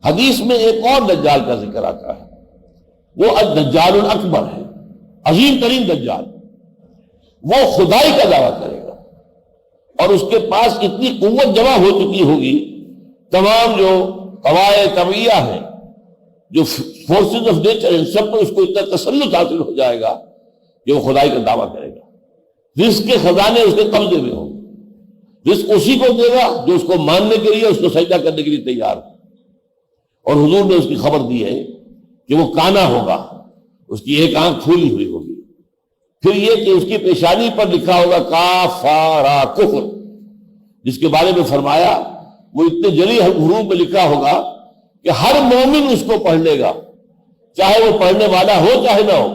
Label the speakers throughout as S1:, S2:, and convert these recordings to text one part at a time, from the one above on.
S1: حدیث میں ایک اور دجال کا ذکر آتا ہے، وہ الدجال الاکبر ہے، عظیم ترین دجال۔ وہ خدائی کا دعویٰ کرے گا اور اس کے پاس اتنی قوت جمع ہو چکی ہوگی، تمام جو قواعد طبیعیہ ہیں، جو فورسز آف نیچر ہیں، سب پر اس کو اتنا تسلط حاصل ہو جائے گا کہ وہ خدائی کا دعویٰ کرے گا۔ رزق کے خزانے اس کے قبضے میں ہوں، رزق اسی کو دے گا جو اس کو ماننے کے لیے، اس کو سجدہ کرنے کے لیے تیار ہے۔ اور حضور نے اس کی خبر دی ہے کہ وہ کانا ہوگا، اس کی ایک آنکھ پھولی ہوئی ہوگی، پھر یہ کہ اس کی پیشانی پر لکھا ہوگا کافارا کفر، جس کے بارے میں فرمایا وہ اتنے جلی حروف میں لکھا ہوگا کہ ہر مومن اس کو پڑھ لے گا، چاہے وہ پڑھنے والا ہو چاہے نہ ہو،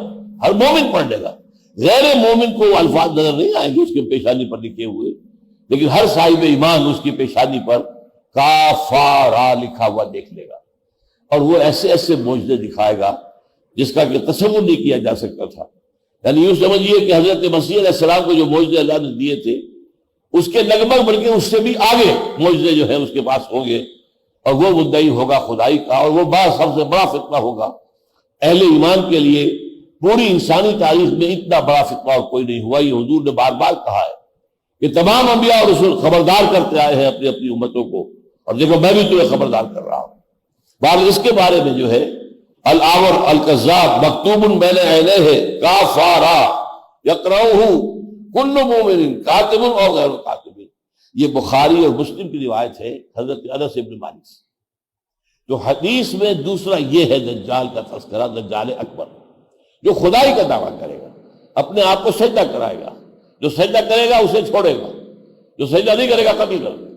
S1: ہر مومن پڑھ لے گا۔ غیر مومن کو وہ الفاظ نظر نہیں آئیں گے اس کی پیشانی پر لکھے ہوئے، لیکن ہر صاحب ایمان اس کی پیشانی پر کافارا لکھا ہوا دیکھ لے گا، اور وہ ایسے ایسے معجزے دکھائے گا جس کا کہ تصور نہیں کیا جا سکتا تھا۔ یعنی یوں سمجھیے کہ حضرت مسیح علیہ السلام کو جو معجزے اللہ نے دیے تھے اس کے لگ بھگ بلکہ اس سے بھی آگے معجزے جو ہیں اس کے پاس ہوں گے، اور وہ مدعی ہوگا خدائی کا، اور وہ سب سے بڑا فتنہ ہوگا اہل ایمان کے لیے۔ پوری انسانی تاریخ میں اتنا بڑا فتنہ اور کوئی نہیں ہوا۔ یہ حضور نے بار بار کہا ہے کہ تمام انبیاء اور رسول خبردار کرتے آئے ہیں اپنی اپنی امتوں کو، اور دیکھو میں بھی تمہیں خبردار کر رہا ہوں۔ بہرحال اس کے بارے میں جو ہے الآور الکذاب مکتوب بین عینیہ کافارا یقرؤہ کل مومن کاتب اور غیر کاتب، یہ بخاری اور مسلم کی روایت ہے حضرت انس بن مالک سے۔ جو حدیث میں دوسرا یہ ہے دجال کا تذکرہ، دجال اکبر، جو خدائی کا دعویٰ کرے گا، اپنے آپ کو سجدہ کرائے گا، جو سجدہ کرے گا اسے چھوڑے گا، جو سجدہ نہیں کرے گا قتل کر دے گا۔